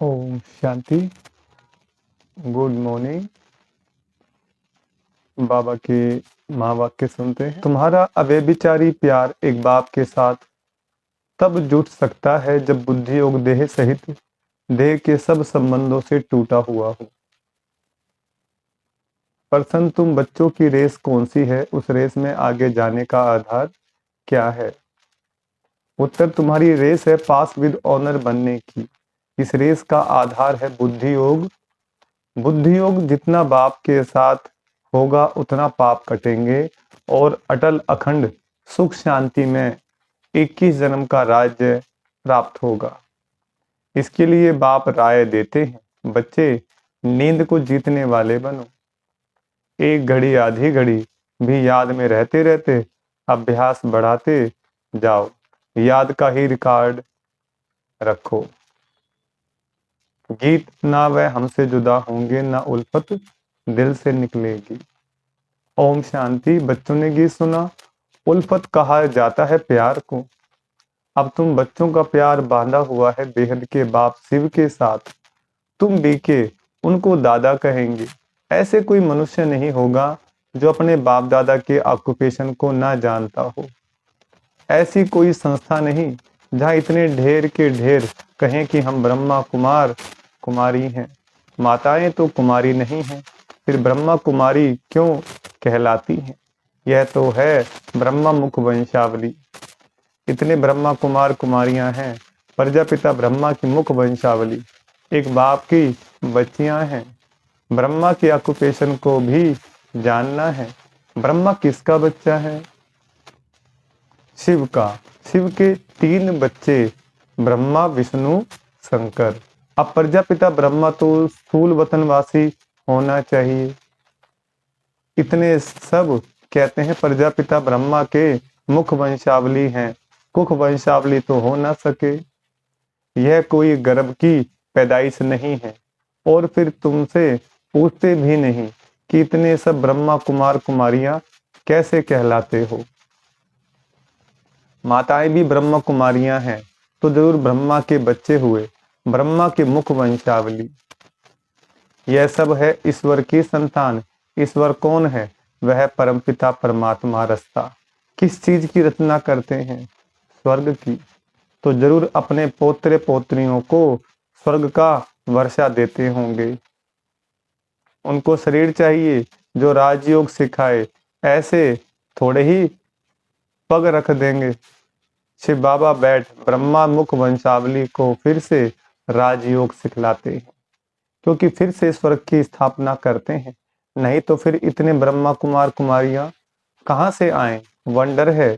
Om Shanti. Good morning. बाबा के महावाक्य सुनते हैं। तुम्हारा अव्यभिचारी प्यार एक बाप के साथ तब जुट सकता है जब बुद्धि योग देह सहित देह के सब संबंधों से टूटा हुआ हो। प्रश्न, तुम बच्चों की रेस कौन सी है? उस रेस में आगे जाने का आधार क्या है? उत्तर, तुम्हारी रेस है पास विद ऑनर बनने की। इस रेस का आधार है बुद्धि योग। बुद्धि योग जितना बाप के साथ होगा उतना पाप कटेंगे और अटल अखंड सुख शांति में 21 जन्म का राज्य प्राप्त होगा। इसके लिए बाप राय देते हैं, बच्चे नींद को जीतने वाले बनो। एक घड़ी आधी घड़ी भी याद में रहते रहते अभ्यास बढ़ाते जाओ। याद का ही रिकॉर्ड रखो। गीत, ना वह हमसे जुदा होंगे ना उल्फत दिल से निकलेगी। ओम शांति। बच्चों ने गीत सुना। उल्फत कहा जाता है प्यार को। अब तुम बच्चों का प्यार बांधा हुआ है बेहद के बाप शिव के साथ। तुम भी के उनको दादा कहेंगे। ऐसे कोई मनुष्य नहीं होगा जो अपने बाप दादा के ऑक्यूपेशन को ना जानता हो। ऐसी कोई संस्था नहीं जहाँ इतने ढेर के ढेर कहें कि हम ब्रह्मा कुमार कुमारी हैं। माताएं तो कुमारी नहीं हैं, फिर ब्रह्मा कुमारी क्यों कहलाती हैं? यह तो है ब्रह्मा मुख वंशावली। इतने ब्रह्मा कुमार कुमारियां हैं। प्रजापिता ब्रह्मा की मुख वंशावली एक बाप की बच्चियां हैं। ब्रह्मा की ऑक्यूपेशन को भी जानना है। ब्रह्मा किसका बच्चा है? शिव का। शिव के 3 बच्चे ब्रह्मा विष्णु शंकर। अब प्रजापिता ब्रह्मा तो स्थूल वतनवासी होना चाहिए। इतने सब कहते हैं प्रजापिता ब्रह्मा के मुख वंशावली हैं, कुख वंशावली तो हो ना सके। यह कोई गर्भ की पैदाइश नहीं है। और फिर तुमसे पूछते भी नहीं कि इतने सब ब्रह्मा कुमार कुमारियां कैसे कहलाते हो। माताएं भी ब्रह्मा कुमारियां हैं तो जरूर ब्रह्मा के बच्चे हुए, ब्रह्मा के मुख वंशावली। यह सब है ईश्वर की संतान। ईश्वर कौन है? वह परमपिता परमात्मा रास्ता। किस चीज की रचना करते हैं? स्वर्ग की। तो जरूर अपने पोत्र पोत्रियों को स्वर्ग का वर्षा देते होंगे। उनको शरीर चाहिए जो राजयोग सिखाए। ऐसे थोड़े ही पग रख देंगे। शिव बाबा बैठ ब्रह्मा मुख वंशावली को फिर से राजयोग सिखलाते हैं, क्योंकि फिर से स्वर्ग की स्थापना करते हैं। नहीं तो फिर इतने ब्रह्मा कुमार कुमारियां कहां से आए? वंडर है।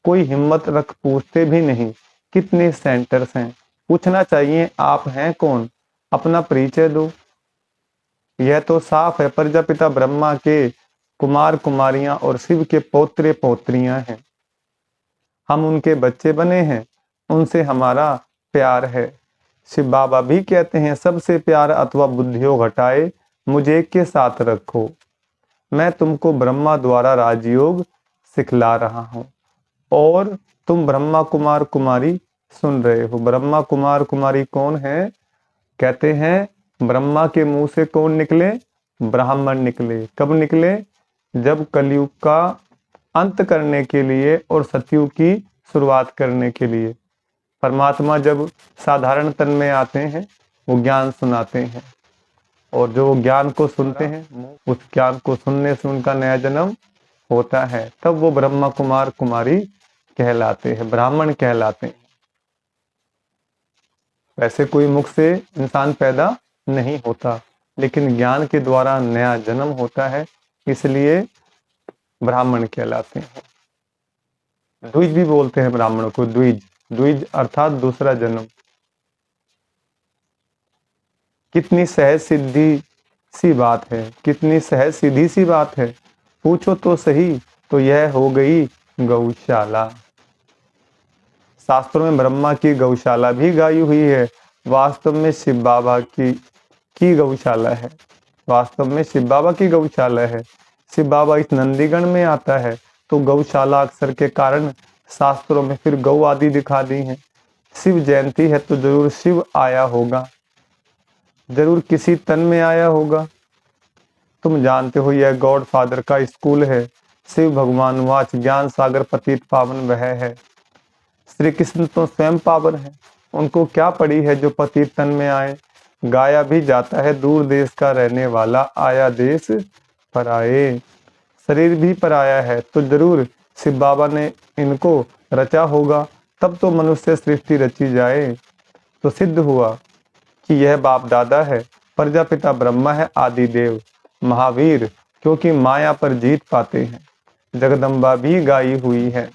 कोई हिम्मत रख पूछते भी नहीं कितने सेंटर्स हैं। पूछना चाहिए आप हैं कौन? अपना परिचय दो। यह तो साफ है प्रजापिता ब्रह्मा के कुमार कुमारियां और शिव के पोत्रे पोत्रियां हैं। हम उनके बच्चे बने हैं, उनसे हमारा प्यार है। शिव बाबा भी कहते हैं सबसे प्यार अथवा बुद्धियों घटाए मुझे के साथ रखो। मैं तुमको ब्रह्मा द्वारा राजयोग सिखला रहा हूं और तुम ब्रह्मा कुमार कुमारी सुन रहे हो। ब्रह्मा कुमार कुमारी कौन है? कहते हैं ब्रह्मा के मुंह से कौन निकले? ब्राह्मण निकले। कब निकले? जब कलयुग का अंत करने के लिए और सतयुग की शुरुआत करने के लिए। परमात्मा जब साधारण तन में आते हैं वो ज्ञान सुनाते हैं, और जो ज्ञान को सुनते हैं उस ज्ञान को सुनने से उनका नया जन्म होता है। तब वो ब्रह्मा कुमार कुमारी कहलाते हैं, ब्राह्मण कहलाते हैं। वैसे कोई मुख से इंसान पैदा नहीं होता, लेकिन ज्ञान के द्वारा नया जन्म होता है, इसलिए ब्राह्मण कहलाते हैं। द्विज भी बोलते हैं ब्राह्मणों को। द्विज, द्विज अर्थात दूसरा जन्म। कितनी सहज सिद्धि सी बात है, कितनी सहज सीधी सी बात है। पूछो तो सही, तो यह हो गई गौशाला। शास्त्रों में ब्रह्मा की गौशाला भी गाई हुई है। वास्तव में शिव बाबा की गौशाला है। वास्तव में शिव बाबा की गौशाला है। शिव बाबा इस नंदीगण में आता है तो गौशाला अक्षर के कारण शास्त्रों में फिर गौ आदि दिखा दी हैं। शिव जयंती है तो जरूर शिव आया होगा। जरूर किसी तन में आया होगा। तुम जानते हो यह गॉड फादर का स्कूल है। शिव भगवान वाच ज्ञान सागर पतित पावन वह है। श्री कृष्ण तो स्वयं पावन है, उनको क्या पड़ी है जो पतित तन में आए। गाया भी जाता है दूर देश का रहने वाला आया देश पराए। शरीर भी पराया है तो जरूर शिव बाबा ने इनको रचा होगा, तब तो मनुष्य सृष्टि रची जाए। तो सिद्ध हुआ कि यह बाप दादा है, प्रजापिता ब्रह्मा है आदि देव महावीर, क्योंकि माया पर जीत पाते हैं। जगदम्बा भी गाई हुई है,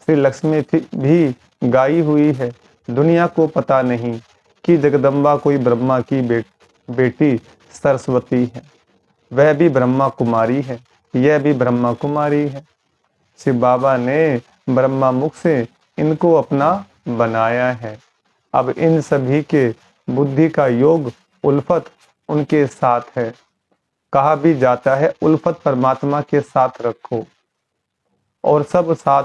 श्री लक्ष्मी भी गाई हुई है। दुनिया को पता नहीं कि जगदम्बा कोई ब्रह्मा की बेटी सरस्वती है। वह भी ब्रह्मा कुमारी है, यह भी ब्रह्मा कुमारी है। शिव बाबा ने ब्रह्मा मुख से इनको अपना बनाया है। अब इन सभी के बुद्धि का योग उल्फत उनके साथ है। कहा भी जाता है उल्फत परमात्मा के साथ रखो और सब साथ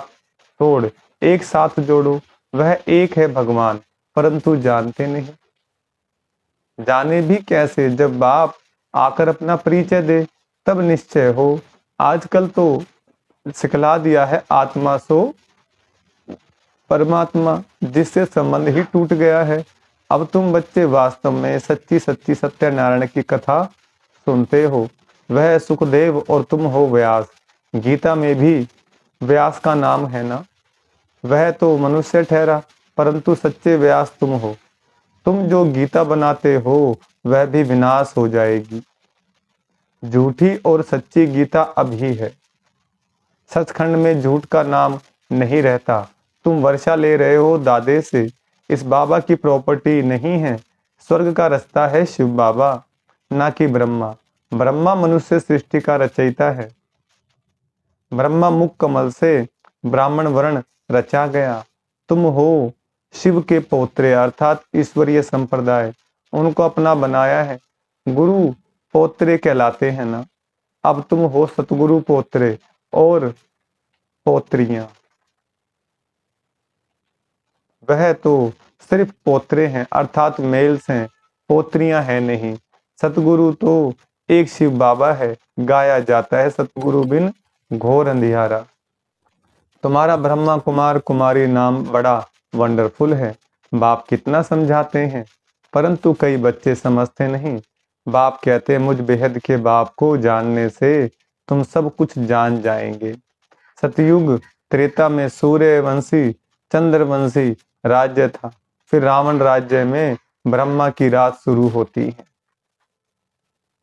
तोड़ एक साथ जोड़ो। वह एक है भगवान, परंतु जानते नहीं। जाने भी कैसे, जब बाप आकर अपना परिचय दे तब निश्चय हो। आजकल तो सिखला दिया है आत्मा सो परमात्मा, जिससे संबंध ही टूट गया है। अब तुम बच्चे वास्तव में सच्ची सच्ची सत्यनारायण की कथा सुनते हो। वह सुखदेव और तुम हो व्यास। गीता में भी व्यास का नाम है ना। वह तो मनुष्य ठहरा, परंतु सच्चे व्यास तुम हो। तुम जो गीता बनाते हो वह भी विनाश हो जाएगी। झूठी और सच्ची गीता अभी है। सचखंड में झूठ का नाम नहीं रहता। तुम वर्षा ले रहे हो दादे से, इस बाबा की प्रॉपर्टी नहीं है। स्वर्ग का रास्ता है शिव बाबा, ना कि ब्रह्मा। ब्रह्मा मनुष्य सृष्टि का रचयिता है। ब्रह्मा मुख कमल से ब्राह्मण वर्ण रचा गया। तुम हो शिव के पौत्रे अर्थात ईश्वरीय संप्रदाय, उनको अपना बनाया है। गुरु पौत्रे कहलाते हैं ना। अब तुम हो सतगुरु पौत्रे और पौत्रियां। वह तो सिर्फ पोत्रे हैं अर्थात मेल्स हैं, पोत्रियां हैं नहीं। सतगुरु तो एक शिव बाबा है। गाया जाता है सतगुरु बिन घोर अंधियारा। तुम्हारा ब्रह्मा कुमार कुमारी नाम बड़ा वंडरफुल है। बाप कितना समझाते हैं, परंतु कई बच्चे समझते नहीं। बाप कहते हैं मुझ बेहद के बाप को जानने से तुम सब कुछ जान जाएंगे। सतयुग त्रेता में सूर्यवंशी चंद्रवंशी राज्य था। फिर रावण राज्य में ब्रह्मा की राज शुरू होती है।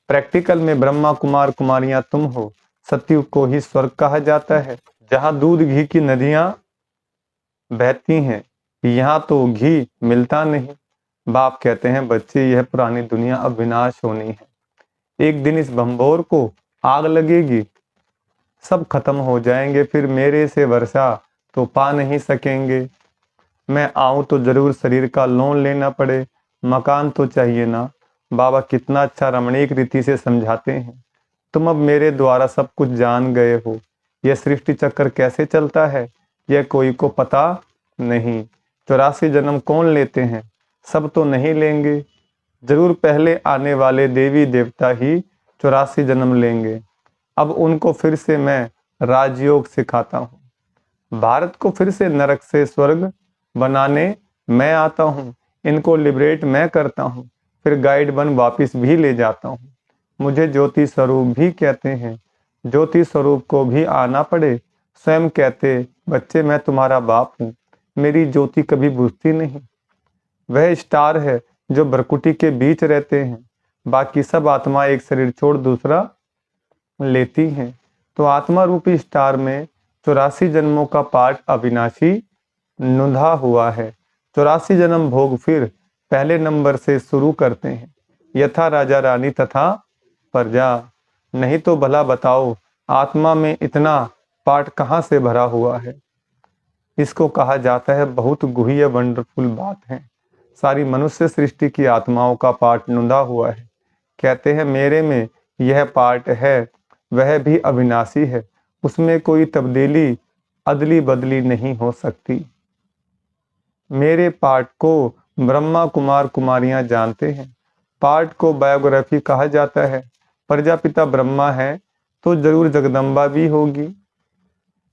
प्रैक्टिकल में ब्रह्मा कुमार कुमारियां तुम हो। सतयुग को ही स्वर्ग कहा जाता है, जहां दूध घी की नदियां बहती हैं। यहाँ तो घी मिलता नहीं। बाप कहते हैं बच्चे यह पुरानी दुनिया अब विनाश होनी है। एक दिन इस भंबोर को आग लगेगी, सब खत्म हो जाएंगे। फिर मेरे से वर्षा तो पा नहीं सकेंगे। मैं आऊं तो जरूर शरीर का लोन लेना पड़े, मकान तो चाहिए ना। बाबा कितना अच्छा रमणीक रीति से समझाते हैं। तुम अब मेरे द्वारा सब कुछ जान गए हो। यह सृष्टि चक्र कैसे चलता है यह कोई को पता नहीं। 84 जन्म कौन लेते हैं, सब तो नहीं लेंगे। जरूर पहले आने वाले देवी देवता ही 84 जन्म लेंगे। अब उनको फिर से मैं राजयोग सिखाता हूँ। भारत को फिर से नरक से स्वर्ग बनाने मैं आता हूँ। इनको लिबरेट मैं करता हूँ, फिर गाइड बन वापिस भी ले जाता हूँ। मुझे ज्योति स्वरूप भी कहते हैं। ज्योति स्वरूप को भी आना पड़े। स्वयं कहते बच्चे मैं तुम्हारा बाप हूँ। मेरी ज्योति कभी बुझती नहीं। वह स्टार है जो भ्रकुटी के बीच रहते हैं। बाकी सब आत्मा एक शरीर छोड़ दूसरा लेती हैं। तो आत्मा रूपी स्टार में 84 जन्मों का पाठ अविनाशी नुंधा हुआ है। 84 जन्म भोग फिर पहले नंबर से शुरू करते हैं, यथा राजा रानी तथा प्रजा। नहीं तो भला बताओ आत्मा में इतना पाठ कहाँ से भरा हुआ है। इसको कहा जाता है बहुत गुह्य वंडरफुल बात है। सारी मनुष्य सृष्टि की आत्माओं का पाठ नुंधा हुआ है। कहते हैं मेरे में यह पाठ है, वह भी अविनाशी है। उसमें कोई तब्दीली अदली बदली नहीं हो सकती। मेरे पाठ को ब्रह्मा कुमार कुमारियां जानते हैं। पार्ट को बायोग्राफी कहा जाता है। प्रजापिता ब्रह्मा है तो जरूर जगदम्बा भी होगी,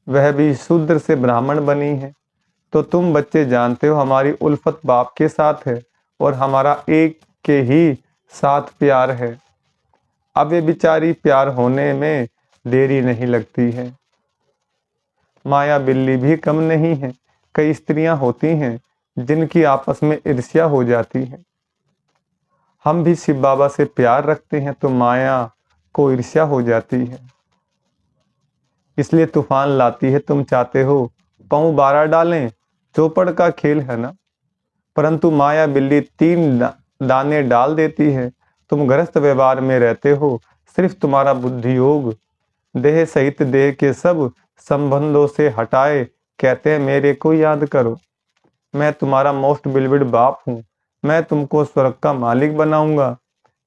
वह भी शूद्र से ब्राह्मण बनी है। तो तुम बच्चे जानते हो हमारी उल्फत बाप के साथ है और हमारा एक के ही साथ प्यार है। अब ये बिचारी प्यार होने में देरी नहीं लगती है। माया बिल्ली भी कम नहीं है। कई स्त्रियां होती हैं जिनकी आपस में ईर्ष्या हो जाती है। हम भी शिव बाबा से प्यार रखते हैं तो माया को ईर्ष्या हो जाती है, इसलिए तूफान लाती है। तुम चाहते हो पाँव 12 डालें, चौपड़ का खेल है ना। परंतु माया बिल्ली 3 दाने डाल देती है। तुम गृहस्थ व्यवहार में रहते हो, सिर्फ तुम्हारा बुद्धि योग देह सहित देह के सब संबंधों से हटाए कहते हैं मेरे को याद करो। मैं तुम्हारा मोस्ट बिलविड बाप हूँ। मैं तुमको स्वर्ग का मालिक बनाऊंगा।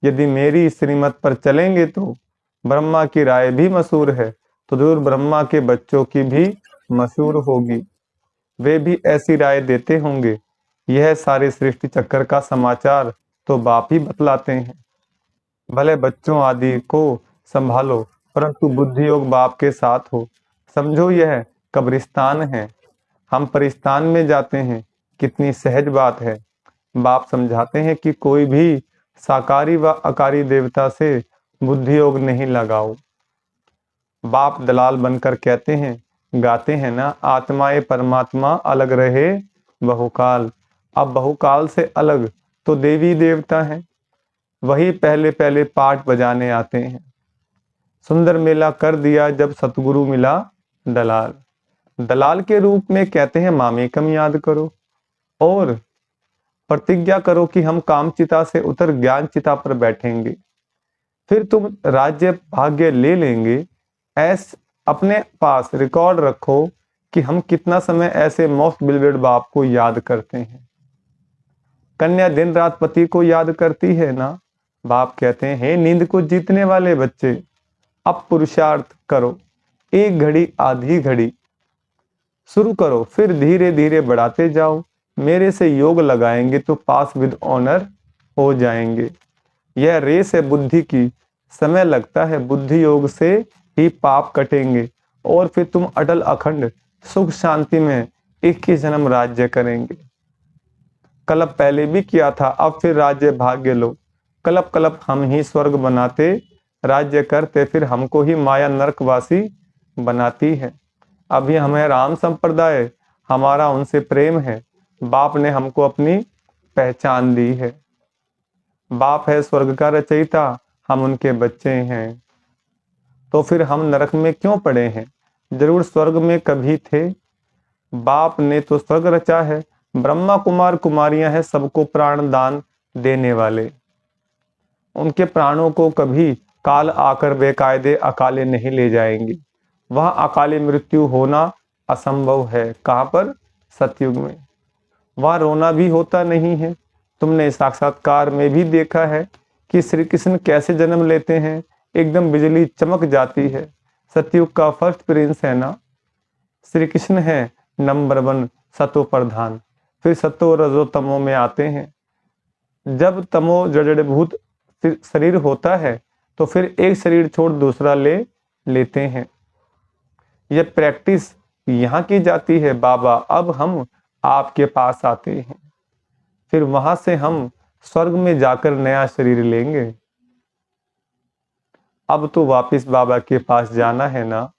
यदि मेरी श्रीमत पर चलेंगे तो ब्रह्मा की राय भी मशहूर है, तो जरूर ब्रह्मा के बच्चों की भी मशहूर होगी। वे भी ऐसी राय देते होंगे। यह सारे सृष्टि चक्कर का समाचार तो बाप ही बतलाते हैं। भले बच्चों आदि को संभालो, परंतु बुद्धि योग बाप के साथ हो। समझो यह कब्रिस्तान है, हम परिस्तान में जाते हैं। कितनी सहज बात है। बाप समझाते हैं कि कोई भी साकारी व अकारी देवता से बुद्धि योग नहीं लगाओ। बाप दलाल बनकर कहते हैं, गाते हैं ना, आत्माए परमात्मा अलग रहे बहुकाल। अब बहुकाल से अलग तो देवी देवता हैं, वही पहले पहले पाठ बजाने आते हैं। सुंदर मेला कर दिया जब सतगुरु मिला दलाल। दलाल के रूप में कहते हैं मामेकम याद करो और प्रतिज्ञा करो कि हम काम चिता से उतर ज्ञान चिता पर बैठेंगे, फिर तुम राज्य भाग्य ले लेंगे। ऐस अपने पास रिकॉर्ड रखो कि हम कितना समय ऐसे मोस्ट बिलवेड बाप को याद करते हैं। कन्या दिन रात पति को याद करती है ना। बाप कहते हैं, हे नींद को जीतने वाले बच्चे, अब पुरुषार्थ करो। एक घड़ी आधी घड़ी शुरू करो, फिर धीरे धीरे बढ़ाते जाओ। मेरे से योग लगाएंगे तो पास विद ऑनर हो जाएंगे। यह रेस है बुद्धि की, समय लगता है। बुद्धि योग से ही पाप कटेंगे और फिर तुम अटल अखंड सुख शांति में 21 जन्म राज्य करेंगे। कल्प पहले भी किया था, अब फिर राज्य भाग्य लो। कल्प कल्प हम ही स्वर्ग बनाते, राज्य करते, फिर हमको ही माया नरकवासी बनाती है। अभी हमें राम संप्रदाय, हमारा उनसे प्रेम है। बाप ने हमको अपनी पहचान दी है। बाप है स्वर्ग का रचयिता, हम उनके बच्चे हैं। तो फिर हम नरक में क्यों पड़े हैं? जरूर स्वर्ग में कभी थे। बाप ने तो स्वर्ग रचा है। ब्रह्मा कुमार कुमारियां हैं सबको प्राण दान देने वाले। उनके प्राणों को कभी काल आकर बेकायदे अकाले नहीं ले जाएंगे। वह अकाले मृत्यु होना असंभव है। कहाँ पर? सतयुग में। वह रोना भी होता नहीं है। तुमने साक्षात्कार में भी देखा है कि श्री कृष्ण कैसे जन्म लेते हैं, एकदम बिजली चमक जाती है। सतयुग का फर्स्ट प्रिंस है ना। श्री कृष्ण है नंबर 1 सतो प्रधान, फिर सतो रजो तमो में आते हैं। जब तमो जड़भूत शरीर होता है तो फिर एक शरीर छोड़ दूसरा ले लेते हैं। यह प्रैक्टिस यहाँ की जाती है। बाबा अब हम आपके पास आते हैं, फिर वहां से हम स्वर्ग में जाकर नया शरीर लेंगे। अब तो वापिस बाबा के पास जाना है ना।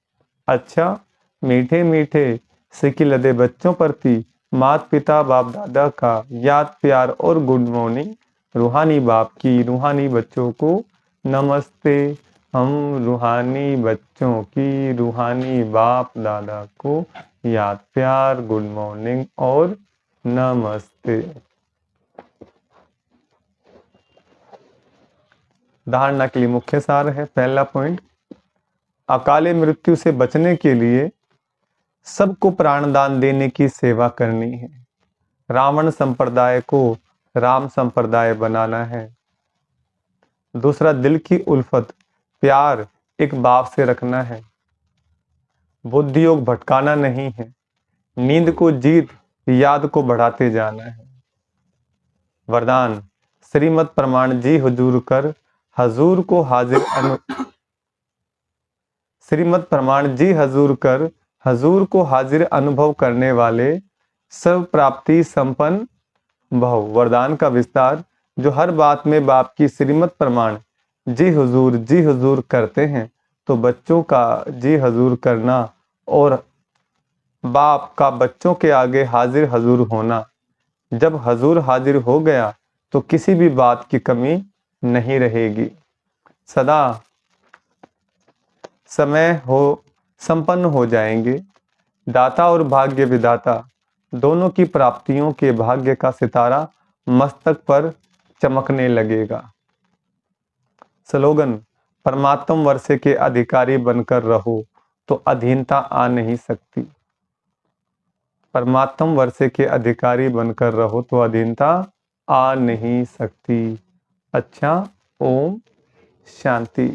अच्छा, मीठे मीठे सिक्के लदे बच्चों प्रति माता पिता बाप दादा का याद प्यार और गुड मॉर्निंग। रूहानी बाप की रूहानी बच्चों को नमस्ते। हम रूहानी बच्चों की रूहानी बाप दादा को याद प्यार गुड मॉर्निंग और नमस्ते। धारणा के लिए मुख्य सार है। पहला पॉइंट, अकाले मृत्यु से बचने के लिए सबको प्राणदान देने की सेवा करनी है। रावण संप्रदाय को राम संप्रदाय बनाना है। दूसरा, दिल की उल्फत प्यार एक बाप से रखना है। बुद्धि योग भटकाना नहीं है। नींद को जीत याद को बढ़ाते जाना है। वरदान, श्रीमत प्रमाण जी हुजूर कर हजूर को हाजिर श्रीमत प्रमाण जी हजूर कर हजूर को हाजिर अनुभव करने वाले सर्व प्राप्ति संपन्न भव। वरदान का विस्तार। जो हर बात में बाप की श्रीमत प्रमाण जी हुजूर करते हैं, तो बच्चों का जी हजूर करना और बाप का बच्चों के आगे हाजिर हजूर होना। जब हजूर हाजिर हो गया तो किसी भी बात की कमी नहीं रहेगी। सदा समय हो संपन्न हो जाएंगे। दाता और भाग्य विधाता दोनों की प्राप्तियों के भाग्य का सितारा मस्तक पर चमकने लगेगा। स्लोगन। परमात्म वर्षे के अधिकारी बनकर रहो तो अधीनता आ नहीं सकती। परमात्म वर्षे के अधिकारी बनकर रहो तो अधीनता आ नहीं सकती। अच्छा, ओम शांति।